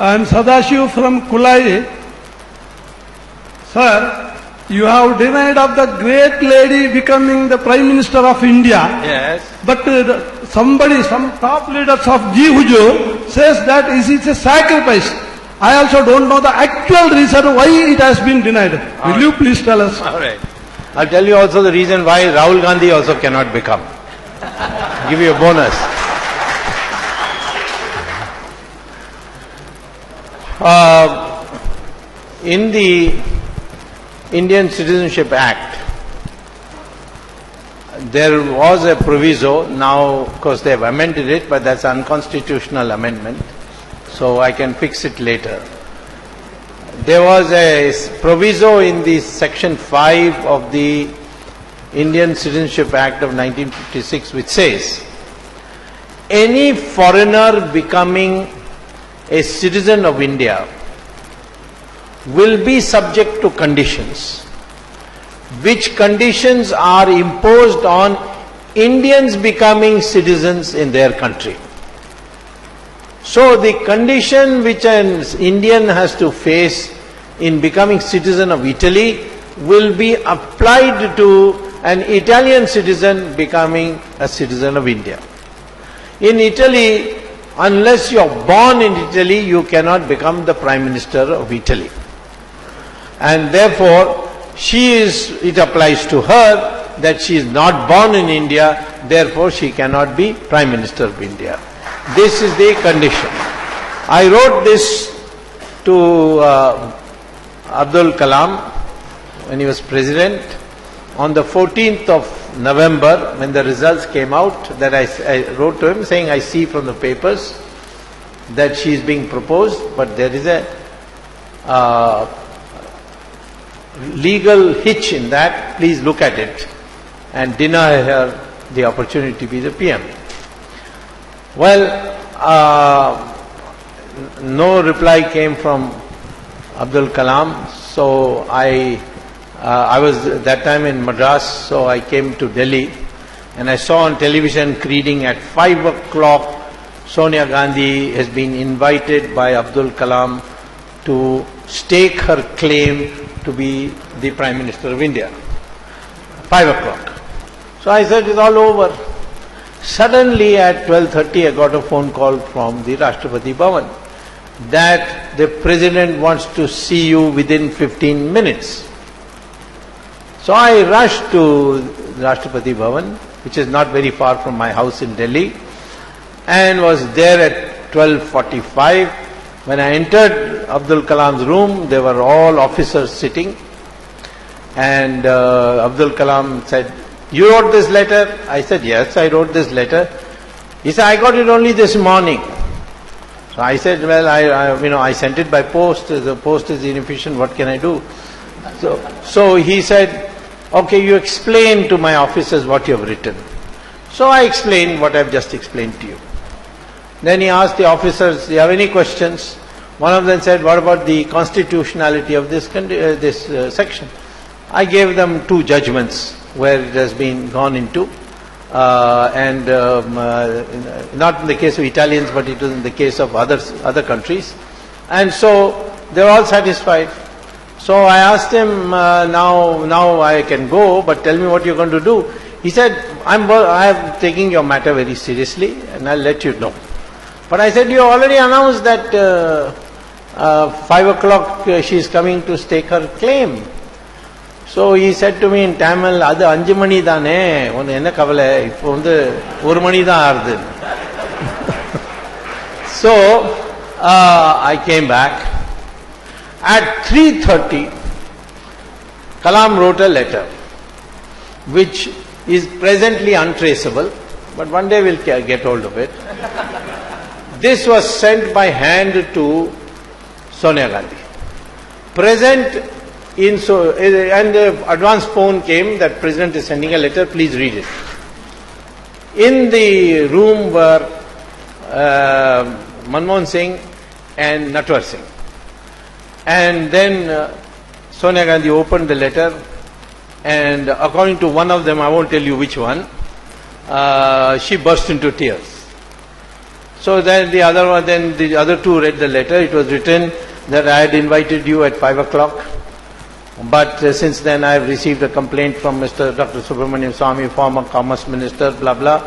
And Sadashiv from Kulai. Sir, you have denied of the great lady becoming the Prime Minister of India. Yes. But some top leaders of Hujur says that it is a sacrifice. I also don't know the actual reason why it has been denied. Will you please tell us? All right. I'll tell you also the reason why Rahul Gandhi also cannot become. Give you a bonus. In the Indian Citizenship Act, there was a proviso. Now, of course, they have amended it, but that's unconstitutional amendment. So I can fix it later. There was a proviso in the Section 5 of the Indian Citizenship Act of 1956 which says, any foreigner becoming a citizen of India will be subject to conditions, which conditions are imposed on Indians becoming citizens in their country. So the condition which an Indian has to face in becoming citizen of Italy will be applied to an Italian citizen becoming a citizen of India. In Italy, unless you are born in Italy, you cannot become the Prime Minister of Italy. And therefore, it applies to her that she is not born in India, therefore she cannot be Prime Minister of India. This is the condition. I wrote this to Abdul Kalam when he was president on the 14th of November when the results came out, that I wrote to him saying, I see from the papers that she is being proposed, but there is a legal hitch in that. Please look at it and deny her the opportunity to be the PM. Well, no reply came from Abdul Kalam, so I was that time in Madras, so I came to Delhi and I saw on television reading at 5 o'clock Sonia Gandhi has been invited by Abdul Kalam to stake her claim to be the Prime Minister of India. 5 o'clock. So I said, it's all over. Suddenly at 12:30 I got a phone call from the Rashtrapati Bhavan that the President wants to see you within 15 minutes. So I rushed to Rashtrapati Bhavan, which is not very far from my house in Delhi, and was there at 12:45. When I entered Abdul Kalam's room, there were all officers sitting, and Abdul Kalam said, you wrote this letter? I said, yes, I wrote this letter. He said, I got it only this morning. So I said, well, I sent it by post. The post is inefficient. What can I do? So he said, okay, you explain to my officers what you have written. So I explained what I have just explained to you. Then he asked the officers, do you have any questions? One of them said, what about the constitutionality of this section? I gave them two judgments where it has been gone into, and not in the case of Italians, but it was in the case of other countries. And so they were all satisfied. So I asked him, now I can go, but tell me what you're going to do. He said, I am taking your matter very seriously and I'll let you know. But I said, you already announced that 5 o'clock she is coming to stake her claim. So he said to me in Tamil, adu 5 mani thane, unnu enna kavala, ipo vandu 1 mani dhaan aarudhu. So I came back. At 3:30, Kalam wrote a letter, which is presently untraceable, but one day we'll get hold of it. This was sent by hand to Sonia Gandhi. Present in and the advance phone came that President is sending a letter, please read it. In the room were Manmohan Singh and Natwar Singh. And then Sonia Gandhi opened the letter, and according to one of them, I won't tell you which one, she burst into tears. So then the other two read the letter. It was written that I had invited you at 5 o'clock. But since then I have received a complaint from Mr. Dr. Subramanian Swamy, former Commerce Minister, blah blah.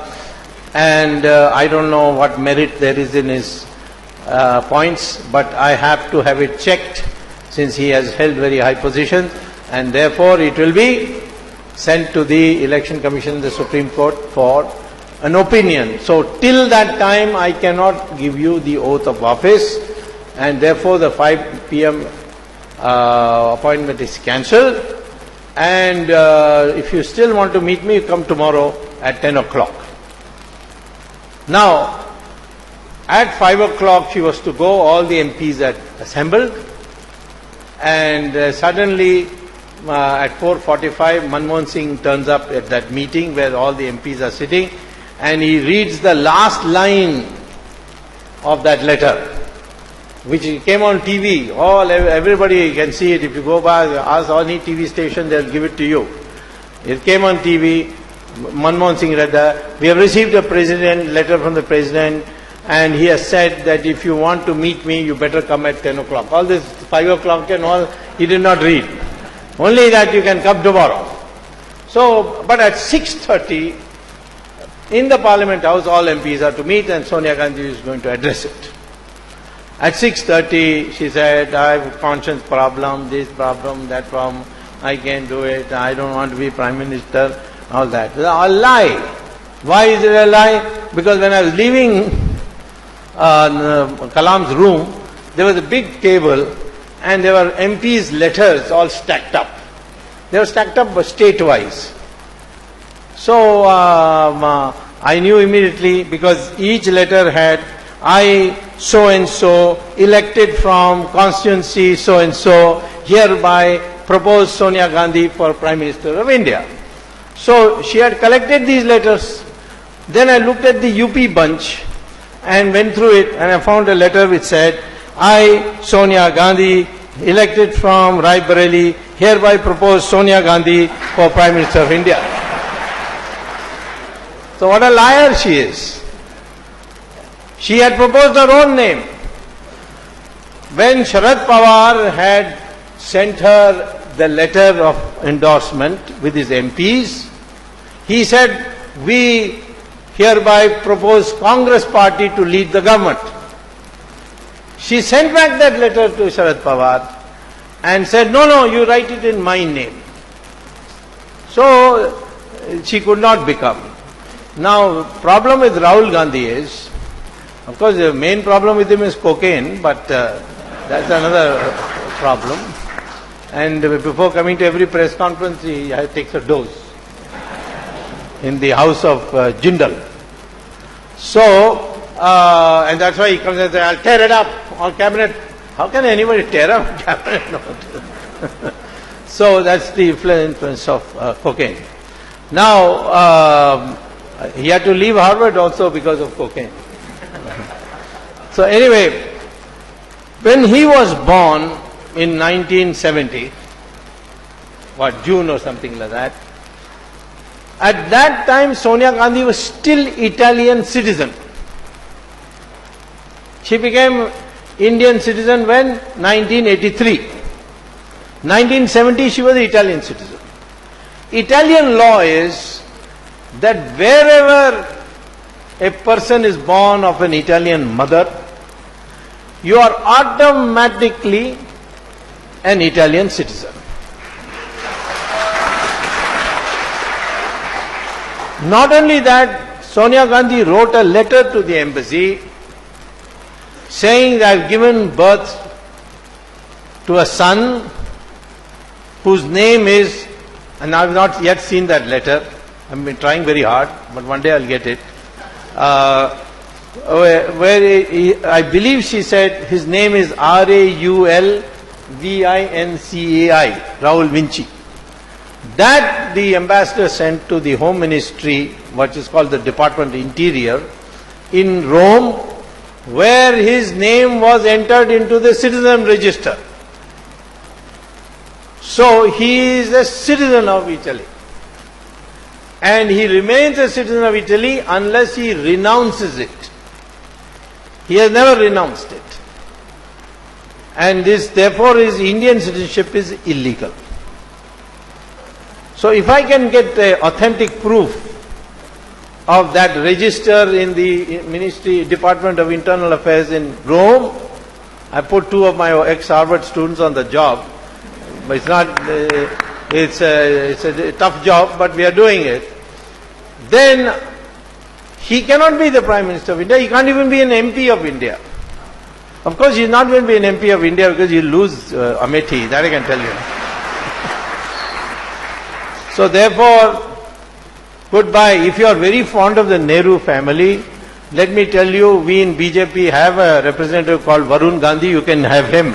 And I don't know what merit there is in his points, but I have to have it checked since he has held very high positions, and therefore it will be sent to the Election Commission, the Supreme Court, for an opinion. So till that time I cannot give you the oath of office, and therefore the 5 p.m. Appointment is cancelled. And if you still want to meet me, come tomorrow at 10 o'clock. Now, at 5 o'clock she was to go, all the MPs had assembled, and suddenly at 4:45 Manmohan Singh turns up at that meeting where all the MPs are sitting, and he reads the last line of that letter, which came on TV. Everybody can see it. If you go by, ask any TV station, they'll give it to you. It came on TV. Manmohan Singh read that. We have received a letter from the President, and he has said that if you want to meet me, you better come at 10 o'clock. All this 5 o'clock and all, he did not read. Only that you can come tomorrow. So, but at 6:30, in the Parliament House, all MPs are to meet, and Sonia Gandhi is going to address it. At 6:30, she said, I have a conscience problem, this problem, that problem, I can't do it, I don't want to be Prime Minister, all that. It's a lie. Why is it a lie? Because when I was leaving Kalam's room, there was a big table, and there were MPs' letters all stacked up. They were stacked up state-wise. So I knew immediately, because each letter had, I so-and-so, elected from constituency so-and-so, hereby propose Sonia Gandhi for Prime Minister of India. So she had collected these letters. Then I looked at the UP bunch and went through it, and I found a letter which said, I, Sonia Gandhi, elected from Rai Bareli, hereby propose Sonia Gandhi for Prime Minister of India. So what a liar she is. She had proposed her own name. When Sharad Pawar had sent her the letter of endorsement with his MPs, he said, we hereby propose Congress party to lead the government. She sent back that letter to Sharad Pawar and said, no, you write it in my name. So she could not become. Now, problem with Rahul Gandhi is, of course, the main problem with him is cocaine, but that's another problem. And before coming to every press conference, he takes a dose in the house of Jindal. So, and that's why he comes and says, I'll tear it up on cabinet. How can anybody tear up cabinet? No. So that's the influence of cocaine. Now, he had to leave Harvard also because of cocaine. So anyway, when he was born in 1970, June or something like that, at that time Sonia Gandhi was still Italian citizen. She became Indian citizen when? 1983. 1970 she was Italian citizen. Italian law is that wherever a person is born of an Italian mother, you are automatically an Italian citizen. Not only that, Sonia Gandhi wrote a letter to the embassy saying that I have given birth to a son whose name is, and I have not yet seen that letter, I have been trying very hard, but one day I will get it, where I believe she said his name is Raul Vincai, Raul Vinci. That the ambassador sent to the Home Ministry, what is called the Department of Interior, in Rome, where his name was entered into the citizen register. So he is a citizen of Italy. And he remains a citizen of Italy unless he renounces it. He has never renounced it. And this, therefore, his Indian citizenship is illegal. So if I can get authentic proof of that register in the Ministry, Department of Internal Affairs in Rome, I put 2 of my ex-Harvard students on the job. But it's not, it's a tough job, but we are doing it. Then he cannot be the Prime Minister of India. He can't even be an MP of India. Of course, he's not going to be an MP of India because he'll lose Amethi. That I can tell you. So therefore, goodbye. If you are very fond of the Nehru family, let me tell you, we in BJP have a representative called Varun Gandhi. You can have him.